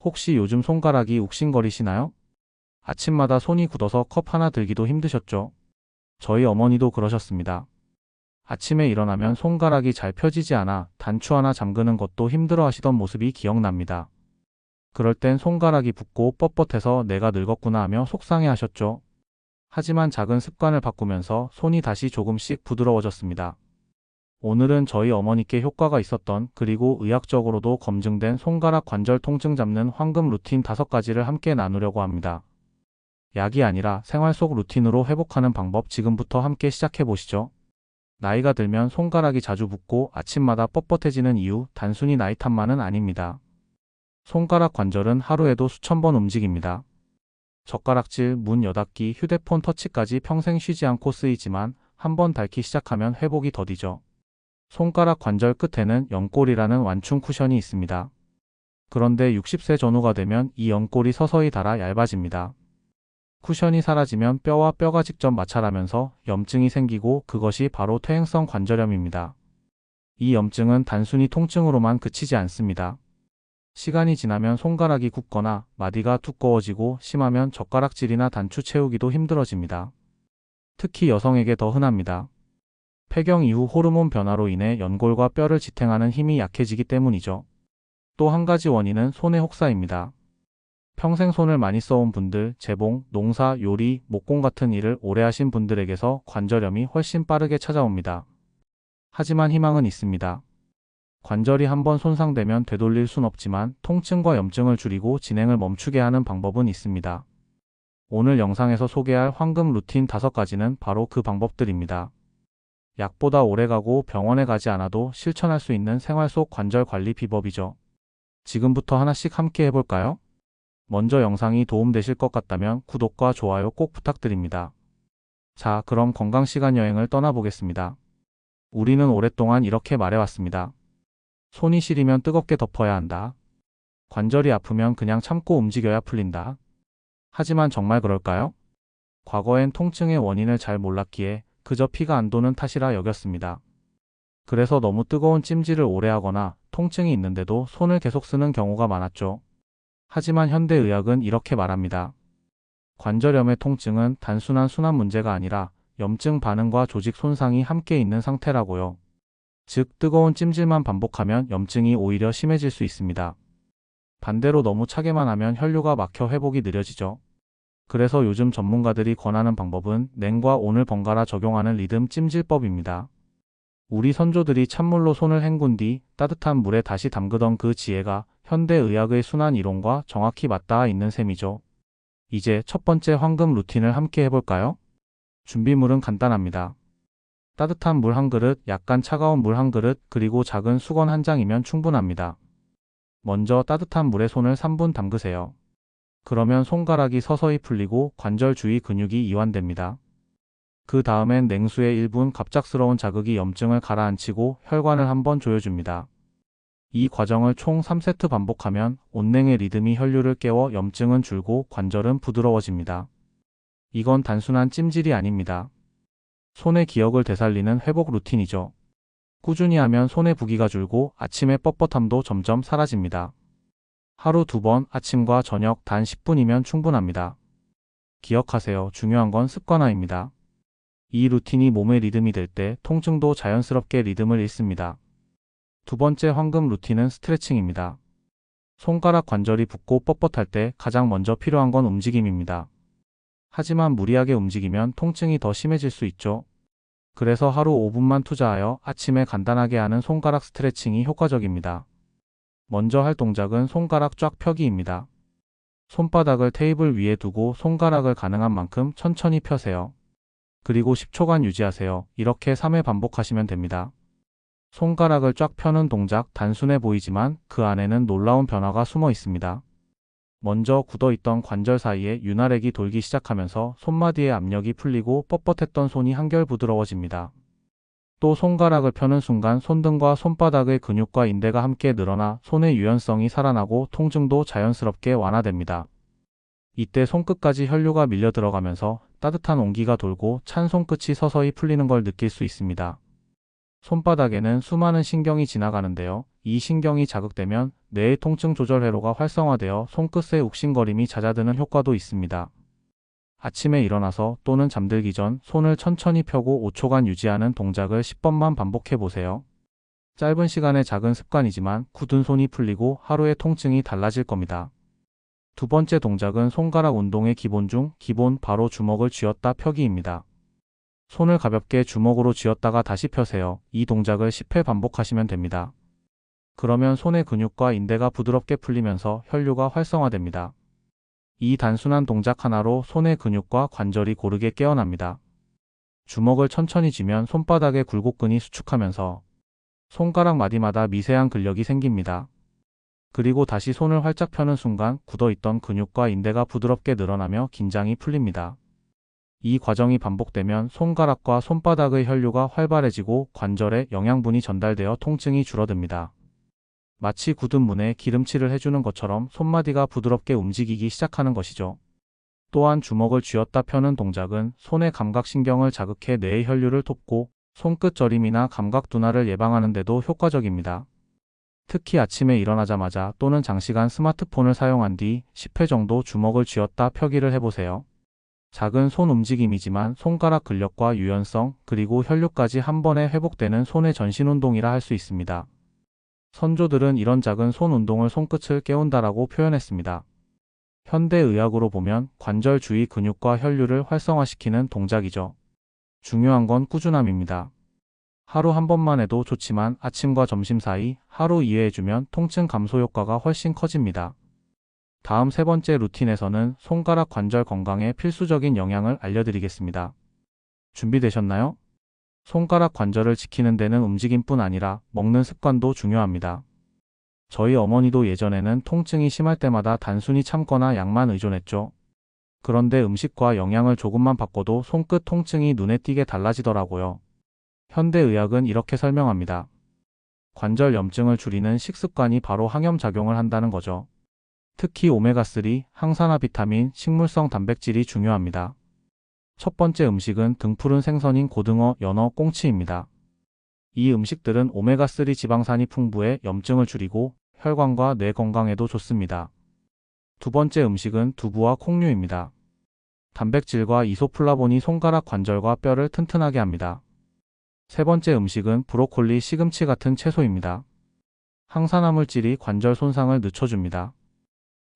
혹시 요즘 손가락이 욱신거리시나요? 아침마다 손이 굳어서 컵 하나 들기도 힘드셨죠? 저희 어머니도 그러셨습니다. 아침에 일어나면 손가락이 잘 펴지지 않아 단추 하나 잠그는 것도 힘들어 하시던 모습이 기억납니다. 그럴 땐 손가락이 붓고 뻣뻣해서 내가 늙었구나 하며 속상해 하셨죠. 하지만 작은 습관을 바꾸면서 손이 다시 조금씩 부드러워졌습니다. 오늘은 저희 어머니께 효과가 있었던 그리고 의학적으로도 검증된 손가락 관절 통증 잡는 황금 루틴 5가지를 함께 나누려고 합니다. 약이 아니라 생활 속 루틴으로 회복하는 방법 지금부터 함께 시작해 보시죠. 나이가 들면 손가락이 자주 붓고 아침마다 뻣뻣해지는 이유 단순히 나이 탓만은 아닙니다. 손가락 관절은 하루에도 수천 번 움직입니다. 젓가락질, 문 여닫기, 휴대폰 터치까지 평생 쉬지 않고 쓰이지만 한번 닳기 시작하면 회복이 더디죠. 손가락 관절 끝에는 연골이라는 완충 쿠션이 있습니다. 그런데 60세 전후가 되면 이 연골이 서서히 닳아 얇아집니다. 쿠션이 사라지면 뼈와 뼈가 직접 마찰하면서 염증이 생기고 그것이 바로 퇴행성 관절염입니다. 이 염증은 단순히 통증으로만 그치지 않습니다. 시간이 지나면 손가락이 굽거나 마디가 두꺼워지고 심하면 젓가락질이나 단추 채우기도 힘들어집니다. 특히 여성에게 더 흔합니다. 폐경 이후 호르몬 변화로 인해 연골과 뼈를 지탱하는 힘이 약해지기 때문이죠. 또 한 가지 원인은 손의 혹사입니다. 평생 손을 많이 써온 분들, 재봉, 농사, 요리, 목공 같은 일을 오래 하신 분들에게서 관절염이 훨씬 빠르게 찾아옵니다. 하지만 희망은 있습니다. 관절이 한번 손상되면 되돌릴 순 없지만 통증과 염증을 줄이고 진행을 멈추게 하는 방법은 있습니다. 오늘 영상에서 소개할 황금 루틴 5가지는 바로 그 방법들입니다. 약보다 오래가고 병원에 가지 않아도 실천할 수 있는 생활 속 관절 관리 비법이죠. 지금부터 하나씩 함께 해볼까요? 먼저 영상이 도움되실 것 같다면 구독과 좋아요 꼭 부탁드립니다. 자, 그럼 건강시간 여행을 떠나보겠습니다. 우리는 오랫동안 이렇게 말해왔습니다. 손이 시리면 뜨겁게 덮어야 한다. 관절이 아프면 그냥 참고 움직여야 풀린다. 하지만 정말 그럴까요? 과거엔 통증의 원인을 잘 몰랐기에 그저 피가 안 도는 탓이라 여겼습니다. 그래서 너무 뜨거운 찜질을 오래 하거나 통증이 있는데도 손을 계속 쓰는 경우가 많았죠. 하지만 현대의학은 이렇게 말합니다. 관절염의 통증은 단순한 순환 문제가 아니라 염증 반응과 조직 손상이 함께 있는 상태라고요. 즉, 뜨거운 찜질만 반복하면 염증이 오히려 심해질 수 있습니다. 반대로 너무 차게만 하면 혈류가 막혀 회복이 느려지죠. 그래서 요즘 전문가들이 권하는 방법은 냉과 온을 번갈아 적용하는 리듬 찜질법입니다. 우리 선조들이 찬물로 손을 헹군 뒤 따뜻한 물에 다시 담그던 그 지혜가 현대의학의 순환 이론과 정확히 맞닿아 있는 셈이죠. 이제 첫 번째 황금 루틴을 함께 해볼까요? 준비물은 간단합니다. 따뜻한 물 한 그릇, 약간 차가운 물 한 그릇, 그리고 작은 수건 한 장이면 충분합니다. 먼저 따뜻한 물에 손을 3분 담그세요. 그러면 손가락이 서서히 풀리고 관절 주위 근육이 이완됩니다. 그 다음엔 냉수에 1분 갑작스러운 자극이 염증을 가라앉히고 혈관을 한번 조여줍니다. 이 과정을 총 3세트 반복하면 온냉의 리듬이 혈류를 깨워 염증은 줄고 관절은 부드러워집니다. 이건 단순한 찜질이 아닙니다. 손의 기억을 되살리는 회복 루틴이죠. 꾸준히 하면 손의 부기가 줄고 아침의 뻣뻣함도 점점 사라집니다. 하루 2번 아침과 저녁 단 10분이면 충분합니다. 기억하세요. 중요한 건 습관화입니다. 이 루틴이 몸의 리듬이 될 때 통증도 자연스럽게 리듬을 잃습니다. 두 번째 황금 루틴은 스트레칭입니다. 손가락 관절이 붓고 뻣뻣할 때 가장 먼저 필요한 건 움직임입니다. 하지만 무리하게 움직이면 통증이 더 심해질 수 있죠. 그래서 하루 5분만 투자하여 아침에 간단하게 하는 손가락 스트레칭이 효과적입니다. 먼저 할 동작은 손가락 쫙 펴기입니다. 손바닥을 테이블 위에 두고 손가락을 가능한 만큼 천천히 펴세요. 그리고 10초간 유지하세요. 이렇게 3회 반복하시면 됩니다. 손가락을 쫙 펴는 동작 단순해 보이지만 그 안에는 놀라운 변화가 숨어 있습니다. 먼저 굳어있던 관절 사이에 윤활액이 돌기 시작하면서 손마디의 압력이 풀리고 뻣뻣했던 손이 한결 부드러워집니다. 또 손가락을 펴는 순간 손등과 손바닥의 근육과 인대가 함께 늘어나 손의 유연성이 살아나고 통증도 자연스럽게 완화됩니다. 이때 손끝까지 혈류가 밀려 들어가면서 따뜻한 온기가 돌고 찬 손끝이 서서히 풀리는 걸 느낄 수 있습니다. 손바닥에는 수많은 신경이 지나가는데요. 이 신경이 자극되면 뇌의 통증 조절 회로가 활성화되어 손끝의 욱신거림이 잦아드는 효과도 있습니다. 아침에 일어나서 또는 잠들기 전 손을 천천히 펴고 5초간 유지하는 동작을 10번만 반복해 보세요. 짧은 시간의 작은 습관이지만 굳은 손이 풀리고 하루의 통증이 달라질 겁니다. 두 번째 동작은 손가락 운동의 기본 중 기본, 바로 주먹을 쥐었다 펴기입니다. 손을 가볍게 주먹으로 쥐었다가 다시 펴세요. 이 동작을 10회 반복하시면 됩니다. 그러면 손의 근육과 인대가 부드럽게 풀리면서 혈류가 활성화됩니다. 이 단순한 동작 하나로 손의 근육과 관절이 고르게 깨어납니다. 주먹을 천천히 쥐면 손바닥의 굴곡근이 수축하면서 손가락 마디마다 미세한 근력이 생깁니다. 그리고 다시 손을 활짝 펴는 순간 굳어있던 근육과 인대가 부드럽게 늘어나며 긴장이 풀립니다. 이 과정이 반복되면 손가락과 손바닥의 혈류가 활발해지고 관절에 영양분이 전달되어 통증이 줄어듭니다. 마치 굳은 문에 기름칠을 해주는 것처럼 손마디가 부드럽게 움직이기 시작하는 것이죠. 또한 주먹을 쥐었다 펴는 동작은 손의 감각신경을 자극해 뇌의 혈류를 돕고 손끝 저림이나 감각 둔화를 예방하는 데도 효과적입니다. 특히 아침에 일어나자마자 또는 장시간 스마트폰을 사용한 뒤 10회 정도 주먹을 쥐었다 펴기를 해보세요. 작은 손 움직임이지만 손가락 근력과 유연성, 그리고 혈류까지 한 번에 회복되는 손의 전신 운동이라 할 수 있습니다. 선조들은 이런 작은 손 운동을 손끝을 깨운다라고 표현했습니다. 현대의학으로 보면 관절 주위 근육과 혈류를 활성화시키는 동작이죠. 중요한 건 꾸준함입니다. 하루 한 번만 해도 좋지만 아침과 점심 사이 하루 2회 해주면 통증 감소 효과가 훨씬 커집니다. 다음 세 번째 루틴에서는 손가락 관절 건강에 필수적인 영양을 알려드리겠습니다. 준비되셨나요? 손가락 관절을 지키는 데는 움직임뿐 아니라 먹는 습관도 중요합니다. 저희 어머니도 예전에는 통증이 심할 때마다 단순히 참거나 약만 의존했죠. 그런데 음식과 영양을 조금만 바꿔도 손끝 통증이 눈에 띄게 달라지더라고요. 현대의학은 이렇게 설명합니다. 관절 염증을 줄이는 식습관이 바로 항염작용을 한다는 거죠. 특히 오메가3, 항산화 비타민, 식물성 단백질이 중요합니다. 첫 번째 음식은 등푸른 생선인 고등어, 연어, 꽁치입니다. 이 음식들은 오메가3 지방산이 풍부해 염증을 줄이고 혈관과 뇌 건강에도 좋습니다. 두 번째 음식은 두부와 콩류입니다. 단백질과 이소플라본이 손가락 관절과 뼈를 튼튼하게 합니다. 세 번째 음식은 브로콜리, 시금치 같은 채소입니다. 항산화 물질이 관절 손상을 늦춰줍니다.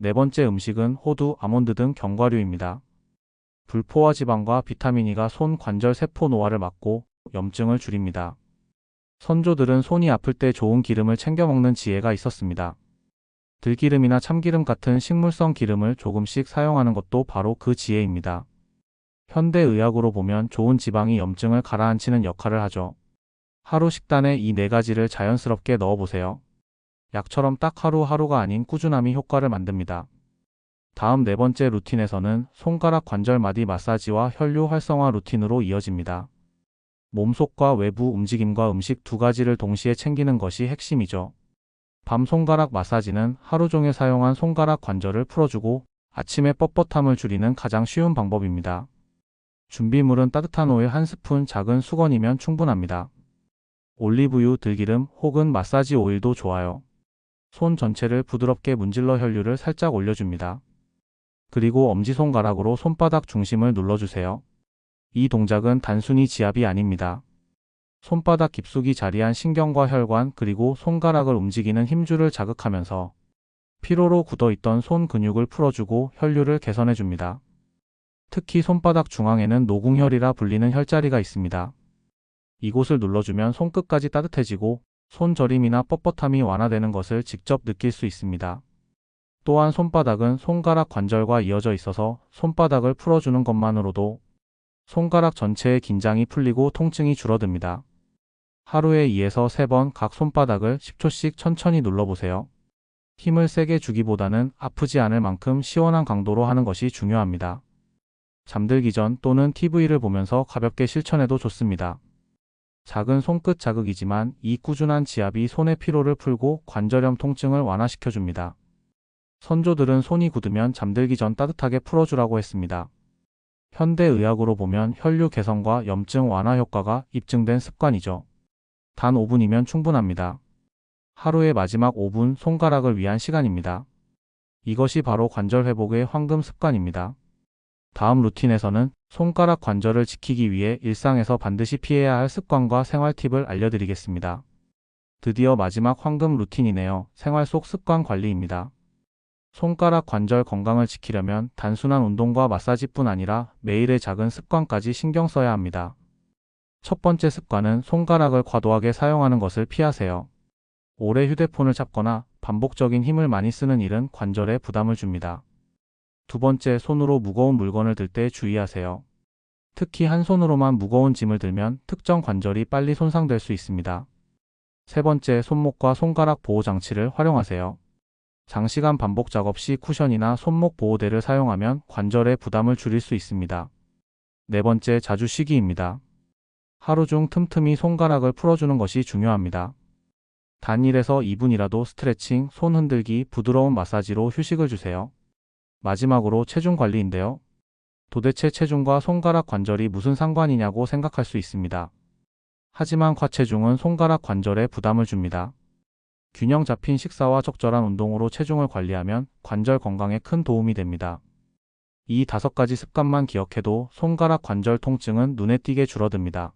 네 번째 음식은 호두, 아몬드 등 견과류입니다. 불포화 지방과 비타민 E가 손 관절 세포 노화를 막고 염증을 줄입니다. 선조들은 손이 아플 때 좋은 기름을 챙겨 먹는 지혜가 있었습니다. 들기름이나 참기름 같은 식물성 기름을 조금씩 사용하는 것도 바로 그 지혜입니다. 현대의학으로 보면 좋은 지방이 염증을 가라앉히는 역할을 하죠. 하루 식단에 이 네 가지를 자연스럽게 넣어보세요. 약처럼 딱 하루하루가 아닌 꾸준함이 효과를 만듭니다. 다음 네 번째 루틴에서는 손가락 관절 마디 마사지와 혈류 활성화 루틴으로 이어집니다. 몸속과 외부 움직임과 음식 두 가지를 동시에 챙기는 것이 핵심이죠. 밤 손가락 마사지는 하루 종일 사용한 손가락 관절을 풀어주고 아침에 뻣뻣함을 줄이는 가장 쉬운 방법입니다. 준비물은 따뜻한 오일 한 스푼, 작은 수건이면 충분합니다. 올리브유, 들기름 혹은 마사지 오일도 좋아요. 손 전체를 부드럽게 문질러 혈류를 살짝 올려줍니다. 그리고 엄지손가락으로 손바닥 중심을 눌러주세요. 이 동작은 단순히 지압이 아닙니다. 손바닥 깊숙이 자리한 신경과 혈관 그리고 손가락을 움직이는 힘줄을 자극하면서 피로로 굳어있던 손 근육을 풀어주고 혈류를 개선해줍니다. 특히 손바닥 중앙에는 노궁혈이라 불리는 혈자리가 있습니다. 이곳을 눌러주면 손끝까지 따뜻해지고 손 저림이나 뻣뻣함이 완화되는 것을 직접 느낄 수 있습니다. 또한 손바닥은 손가락 관절과 이어져 있어서 손바닥을 풀어주는 것만으로도 손가락 전체의 긴장이 풀리고 통증이 줄어듭니다. 하루에 2에서 3번 각 손바닥을 10초씩 천천히 눌러보세요. 힘을 세게 주기보다는 아프지 않을 만큼 시원한 강도로 하는 것이 중요합니다. 잠들기 전 또는 TV를 보면서 가볍게 실천해도 좋습니다. 작은 손끝 자극이지만 이 꾸준한 지압이 손의 피로를 풀고 관절염 통증을 완화시켜줍니다. 선조들은 손이 굳으면 잠들기 전 따뜻하게 풀어주라고 했습니다. 현대의학으로 보면 혈류 개선과 염증 완화 효과가 입증된 습관이죠. 단 5분이면 충분합니다. 하루의 마지막 5분 손가락을 위한 시간입니다. 이것이 바로 관절 회복의 황금 습관입니다. 다음 루틴에서는 손가락 관절을 지키기 위해 일상에서 반드시 피해야 할 습관과 생활 팁을 알려드리겠습니다. 드디어 마지막 황금 루틴이네요. 생활 속 습관 관리입니다. 손가락 관절 건강을 지키려면 단순한 운동과 마사지뿐 아니라 매일의 작은 습관까지 신경 써야 합니다. 첫 번째 습관은 손가락을 과도하게 사용하는 것을 피하세요. 오래 휴대폰을 잡거나 반복적인 힘을 많이 쓰는 일은 관절에 부담을 줍니다. 두 번째, 손으로 무거운 물건을 들 때 주의하세요. 특히 한 손으로만 무거운 짐을 들면 특정 관절이 빨리 손상될 수 있습니다. 세 번째, 손목과 손가락 보호 장치를 활용하세요. 장시간 반복 작업 시 쿠션이나 손목 보호대를 사용하면 관절의 부담을 줄일 수 있습니다. 네 번째, 자주 쉬기입니다. 하루 중 틈틈이 손가락을 풀어주는 것이 중요합니다. 단 1에서 2분이라도 스트레칭, 손 흔들기, 부드러운 마사지로 휴식을 주세요. 마지막으로 체중 관리인데요. 도대체 체중과 손가락 관절이 무슨 상관이냐고 생각할 수 있습니다. 하지만 과체중은 손가락 관절에 부담을 줍니다. 균형 잡힌 식사와 적절한 운동으로 체중을 관리하면 관절 건강에 큰 도움이 됩니다. 이 5가지 습관만 기억해도 손가락 관절 통증은 눈에 띄게 줄어듭니다.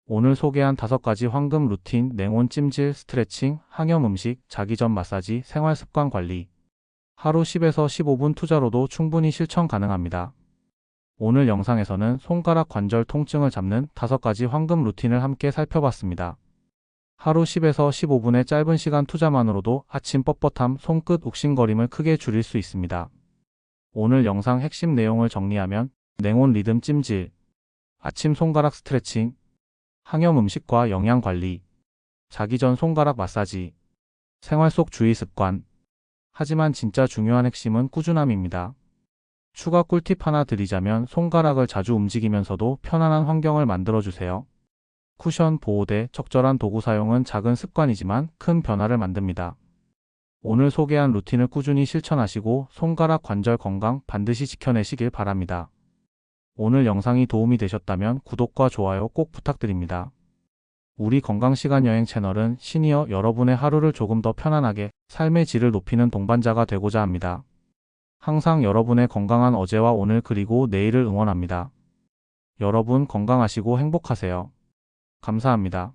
오늘 소개한 5가지 황금 루틴, 냉온 찜질, 스트레칭, 항염 음식, 자기 전 마사지, 생활 습관 관리. 하루 10에서 15분 투자로도 충분히 실천 가능합니다. 오늘 영상에서는 손가락 관절 통증을 잡는 5가지 황금 루틴을 함께 살펴봤습니다. 하루 10에서 15분의 짧은 시간 투자만으로도 아침 뻣뻣함, 손끝 욱신거림을 크게 줄일 수 있습니다. 오늘 영상 핵심 내용을 정리하면 냉온 리듬 찜질, 아침 손가락 스트레칭, 항염 음식과 영양 관리, 자기 전 손가락 마사지, 생활 속 주의 습관. 하지만 진짜 중요한 핵심은 꾸준함입니다. 추가 꿀팁 하나 드리자면 손가락을 자주 움직이면서도 편안한 환경을 만들어주세요. 쿠션, 보호대, 적절한 도구 사용은 작은 습관이지만 큰 변화를 만듭니다. 오늘 소개한 루틴을 꾸준히 실천하시고 손가락 관절 건강 반드시 지켜내시길 바랍니다. 오늘 영상이 도움이 되셨다면 구독과 좋아요 꼭 부탁드립니다. 우리 건강시간여행 채널은 시니어 여러분의 하루를 조금 더 편안하게 삶의 질을 높이는 동반자가 되고자 합니다. 항상 여러분의 건강한 어제와 오늘 그리고 내일을 응원합니다. 여러분 건강하시고 행복하세요. 감사합니다.